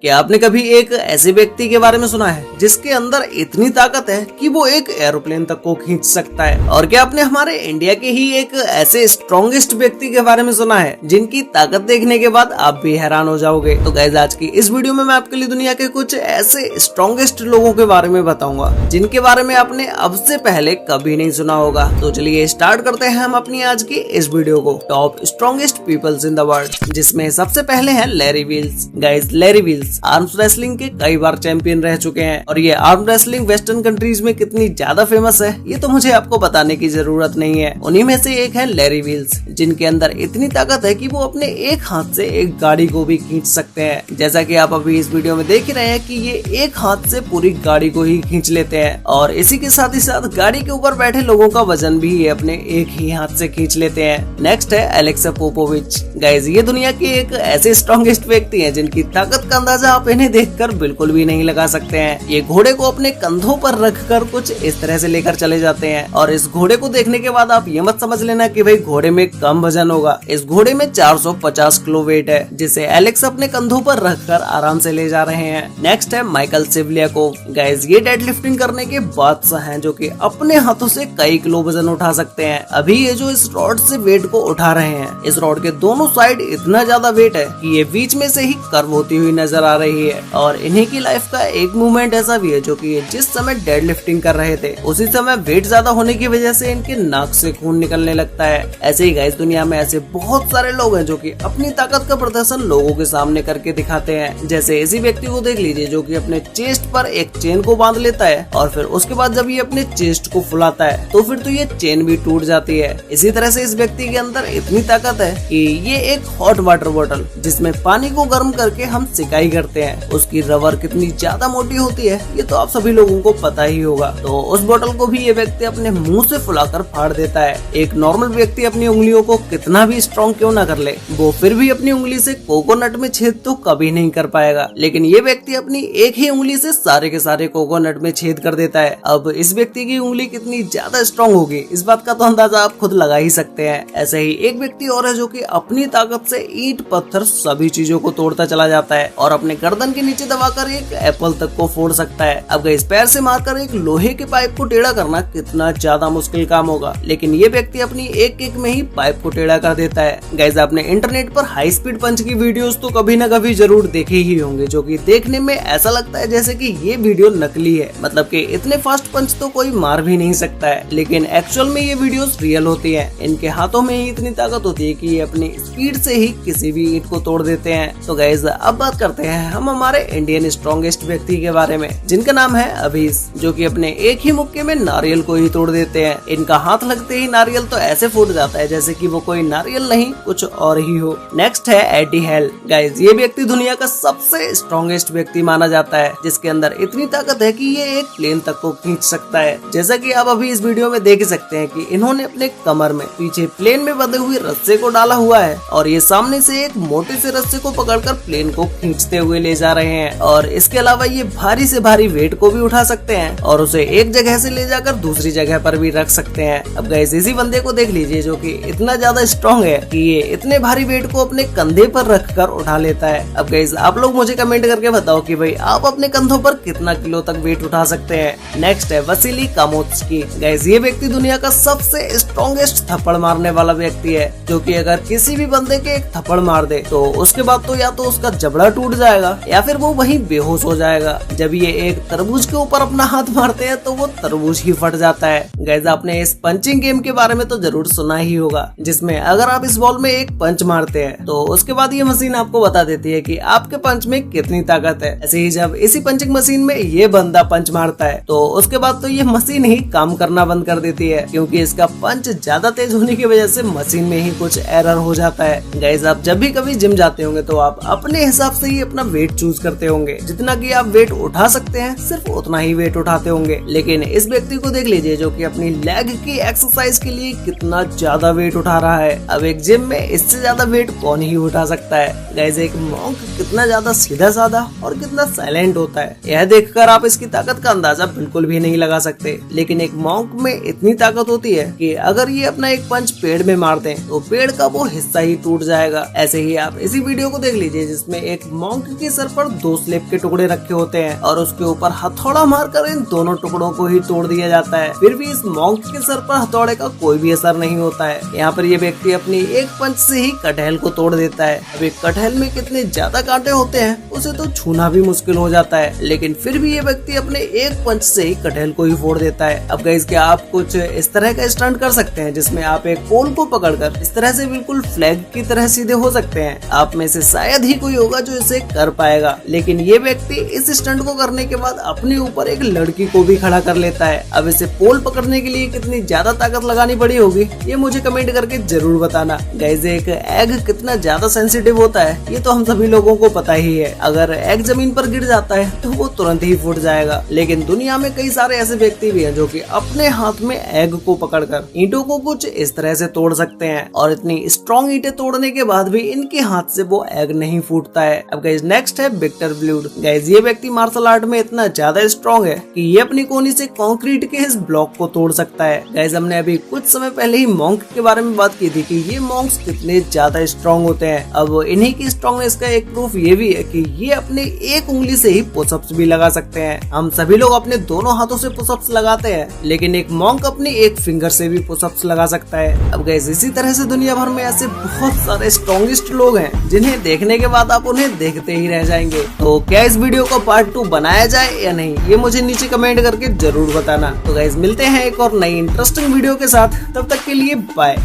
क्या आपने कभी एक ऐसे व्यक्ति के बारे में सुना है जिसके अंदर इतनी ताकत है कि वो एक एरोप्लेन तक को खींच सकता है? और क्या आपने हमारे इंडिया के ही एक ऐसे स्ट्रॉन्गेस्ट व्यक्ति के बारे में सुना है जिनकी ताकत देखने के बाद आप भी हैरान हो जाओगे? तो गाइस, आज की इस वीडियो में मैं आपके लिए दुनिया के कुछ ऐसे स्ट्रॉन्गेस्ट लोगों के बारे में बताऊंगा जिनके बारे में आपने अब से पहले कभी नहीं सुना होगा। तो चलिए स्टार्ट करते हैं हम अपनी आज की इस वीडियो को, top strongest peoples in the world, जिसमें सबसे पहले है Larry Wheels. Guys, Larry Wheels arms wrestling के कई बार चैंपियन रह चुके हैं और ये आर्म रेसलिंग वेस्टर्न कंट्रीज में कितनी ज्यादा फेमस है ये तो मुझे आपको बताने की जरूरत नहीं है। उन्हीं में से एक है लैरी वील्स, जिनके अंदर इतनी ताकत है कि वो अपने एक हाथ से एक गाड़ी को भी खींच सकते हैं। जैसा कि आप अभी इस वीडियो में देख रहे हैं कि ये एक हाथ से पूरी गाड़ी को ही खींच लेते हैं और इसी के साथ ही साथ गाड़ी के ऊपर बैठे लोगों का वजन भी ये अपने एक ही हाथ से खींच लेते हैं। नेक्स्ट है एलेक्सा पोपोविच। गाइस, ये दुनिया के एक ऐसे स्ट्रॉन्गेस्ट व्यक्ति हैं जिनकी ताकत का अंदाजा आप इन्हें देखकर बिल्कुल भी नहीं लगा सकते हैं। ये घोड़े को अपने कंधों पर रखकर कुछ इस तरह से लेकर चले जाते हैं और इस घोड़े को देखने के बाद आप ये मत समझ लेना कि भाई घोड़े में कम वजन होगा। इस घोड़े में 450 किलो वेट है जिसे एलेक्स अपने कंधों पर रखकर आराम से ले जा रहे हैं। नेक्स्ट है माइकल सिवलियाकोव। गाइस, ये डेड लिफ्टिंग करने के बादशाह हैं जो कि अपने हाथों से कई किलो वजन उठा सकते हैं। अभी ये जो इस रॉड से वेट को उठा रहे हैं, इस रॉड के दोनों साइड इतना ज्यादा वेट है कि ये बीच में से ही कर्व होती हुई नजर आ रही है। और इन्हीं की लाइफ का एक मूवमेंट ऐसा भी है जो कि जिस समय डेड लिफ्टिंग कर रहे थे उसी समय वेट ज्यादा होने की वजह से इनके नाक से खून निकलने लगता है। ऐसे ही गाइस, दुनिया में ऐसे बहुत सारे लोग हैं जो कि अपनी ताकत का प्रदर्शन लोगों के सामने करके दिखाते हैं। जैसे इसी व्यक्ति को देख लीजिए जो कि अपने चेस्ट पर एक चेन को बांध लेता है और फिर उसके बाद जब ये अपने चेस्ट को फुलाता है तो फिर तो ये चेन भी टूट जाती है। इसी तरह से इस व्यक्ति के अंदर इतनी ताकत है कि ये एक हॉट वाटर बोतल जिसमें पानी को गर्म करके हम सिकाई करते हैं, उसकी रबर कितनी ज्यादा मोटी होती है ये तो आप सभी लोगों को पता ही होगा। तो उस बोतल को भी ये व्यक्ति अपने मुंह से फुलाकर फाड़ देता है। एक नॉर्मल व्यक्ति अपनी उंगलियों को कितना भी स्ट्रॉन्ग क्यों ना कर ले, वो फिर भी अपनी उंगली से कोकोनट में छेद तो कभी नहीं कर पाएगा, लेकिन ये व्यक्ति अपनी एक ही उंगली से सारे के सारे कोकोनट में छेद कर देता है। अब इस व्यक्ति की उंगली कितनी ज्यादा स्ट्रॉन्ग होगी इस बात का तो अंदाजा आप खुद लगा ही सकते हैं। ऐसे ही एक व्यक्ति और है जो कि अपनी ताकत से ईंट पत्थर सभी चीजों को तोड़ता चला जाता है और अपने गर्दन के नीचे दबाकर एक एप्पल तक को फोड़ सकता है। अब गाइस, पैर से मारकर एक लोहे के पाइप को टेढ़ा करना कितना ज्यादा मुश्किल काम होगा, लेकिन ये व्यक्ति अपनी एक किक में ही पाइप को टेढ़ा कर देता है। गाइस, आपने इंटरनेट पर हाई स्पीड पंच की वीडियोस तो कभी न कभी जरूर देखे ही होंगे जो कि देखने में ऐसा लगता है जैसे कि ये वीडियो नकली है, मतलब कि इतने फास्ट पंच तो कोई मार भी नहीं सकता है, लेकिन एक्चुअल में ये वीडियोस रियल होती है। इनके हाथों में ही इतनी ताकत होती है कि ये अपनी स्पीड से ही किसी भी ईंट को तोड़ देते हैं। तो गाइस, अब बात करते हैं हम हमारे इंडियन स्ट्रॉन्गेस्ट व्यक्ति के बारे में जिनका नाम है अभीस, जो कि अपने एक ही मुक्के में नारियल को ही तोड़ देते हैं। इनका हाथ लगते ही नारियल तो ऐसे फूट जाता है जैसे कि वो कोई नारियल नहीं कुछ और ही हो। नेक्स्ट है एडी हेल। गाइस, ये व्यक्ति दुनिया का सबसे स्ट्रॉन्गेस्ट व्यक्ति माना जाता है जिसके अंदर इतनी ताकत है कि ये एक प्लेन तक को खींच सकता है। जैसा कि आप अभी इस वीडियो में देख सकते हैं कि इन्होंने अपने कमर में पीछे प्लेन में बंधे हुए रस्से को डाला हुआ है और ये सामने से एक मोटे से रस्से को पकड़कर प्लेन को खींचते हुए ले जा रहे हैं। और इसके अलावा ये भारी से भारी वेट को भी उठा सकते हैं और उसे एक जगह से ले जाकर दूसरी जगह पर भी रख सकते हैं। अब गाइस, इसी बंदे को देख लीजिए जो कि इतना ज्यादा स्ट्रॉन्ग है कि ये इतने भारी वेट को अपने कंधे पर रखकर उठा लेता है। अब गाइस, आप लोग मुझे कमेंट करके बताओ कि भाई आप अपने कंधों पर कितना किलो तक वेट उठा सकते हैं। नेक्स्ट है वसीली कामोत्स्की। गाइस, ये व्यक्ति दुनिया का सबसे स्ट्रॉन्गेस्ट थप्पड़ मारने वाला व्यक्ति है जो कि अगर किसी भी बंदे के एक थप्पड़ मार दे तो उसके बाद तो या तो उसका जबड़ा टूट जाएगा या फिर वो वहीं बेहोश हो जाएगा। जब ये एक तरबूज के ऊपर अपना हाथ मारते हैं तो वो तरबूज ही फट जाता है। गाइस, आपने इस पंचिंग गेम के बारे में तो जरूर सुना ही होगा जिसमें अगर आप इस बॉल में एक पंच मारते हैं तो उसके बाद ये मशीन आपको बता देती है कि आपके पंच में कितनी ताकत है। ऐसे ही जब इसी पंचिंग मशीन में ये बंदा पंच मारता है तो उसके बाद तो ये मशीन ही काम करना बंद कर देती है क्योंकि इसका पंच ज्यादा तेज होने की वजह से मशीन में ही कुछ एरर हो जाता है। गाइस, आप जब भी कभी जिम जाते होंगे तो आप अपने हिसाब से ही अपना वेट चूज करते होंगे, जितना कि आप वेट उठा सकते हैं सिर्फ उतना ही वेट उठाते होंगे। लेकिन इस व्यक्ति को देख लीजिए जो कि अपनी लेग की एक्सरसाइज के लिए कितना ज्यादा वेट उठा रहा है। अब एक जिम में इससे ज्यादा वेट कौन ही उठा सकता है। गाइस, एक मॉन्क कितना ज्यादा सीधा साधा और कितना साइलेंट होता है यह देखकर आप इसकी ताकत का अंदाजा बिल्कुल भी नहीं लगा सकते। लेकिन एक मॉन्क में इतनी ताकत होती है कि अगर ये अपना एक पंच पेड़ में मार दें तो पेड़ का वो हिस्सा ही टूट जाएगा। ऐसे ही आप इसी वीडियो को देख लीजिए जिसमें एक मॉन्क मॉन्क के सर पर 2 स्लेब के टुकड़े रखे होते हैं और उसके ऊपर हथौड़ा मारकर इन दोनों टुकड़ों को ही तोड़ दिया जाता है। फिर भी इस मॉन्क के सर पर हथौड़े का कोई भी असर नहीं होता है। यहाँ पर ये व्यक्ति अपनी एक पंच से ही कटहल को तोड़ देता है। अब एक कटहल में कितने ज्यादा कांटे होते हैं उसे तो छूना भी मुश्किल हो जाता है, लेकिन फिर भी ये व्यक्ति अपने एक पंच से ही कटहल को ही फोड़ देता है। अब गाइस, क्या आप कुछ इस तरह का स्टंट कर सकते हैं जिसमें आप एक पोल को पकड़कर इस तरह से बिल्कुल फ्लैग की तरह सीधे हो सकते हैं? आप में से शायद ही कोई होगा जो इसे कर पाएगा, लेकिन ये व्यक्ति इस स्टंट को करने के बाद अपने ऊपर एक लड़की को भी खड़ा कर लेता है। अब इसे पोल पकड़ने के लिए कितनी ज्यादा ताकत लगानी पड़ी होगी ये मुझे कमेंट करके जरूर बताना। गाइस, एक एग कितना ज्यादा सेंसिटिव होता है ये तो हम सभी लोगों को पता ही है। अगर एग जमीन पर गिर जाता है तो वो तुरंत ही फूट जाएगा, लेकिन दुनिया में कई सारे ऐसे व्यक्ति भी हैं जो कि अपने हाथ में एग को पकड़कर ईंटों को कुछ इस तरह से तोड़ सकते हैं और इतनी स्ट्रॉन्ग ईंटें तोड़ने के बाद भी इनके हाथ से वो एग नहीं फूटता है। अब गाइस, नेक्स्ट है विक्टर ब्लूड। गाइस, ये व्यक्ति मार्शल आर्ट में इतना ज्यादा स्ट्रॉन्ग है कि ये अपनी कोहनी से कंक्रीट के इस ब्लॉक को तोड़ सकता है। गाइस, हमने अभी कुछ समय पहले ही मॉन्क के बारे में बात की थी कि ये मॉन्क्स कितने ज्यादा स्ट्रॉन्ग होते हैं। अब इन्हीं की स्ट्रॉन्गनेस का एक प्रूफ ये भी है कि ये अपने एक उंगली से ही पुशअप्स भी लगा सकते हैं। हम सभी लोग अपने दोनों हाथों से पुशअप्स लगाते हैं, लेकिन एक मॉन्क अपनी एक फिंगर से भी पुशअप्स लगा सकता है। अब गाइस, इसी तरह से दुनिया भर में ऐसे बहुत सारे स्ट्रॉन्गेस्ट लोग हैं जिन्हें देखने के बाद आप उन्हें देखते ही रह जाएंगे। तो क्या इस वीडियो को पार्ट 2 बनाया जाए या नहीं, ये मुझे नीचे कमेंट करके जरूर बताना। तो गाइस, मिलते हैं एक और नई इंटरेस्टिंग वीडियो के साथ, तब तक के लिए बाय।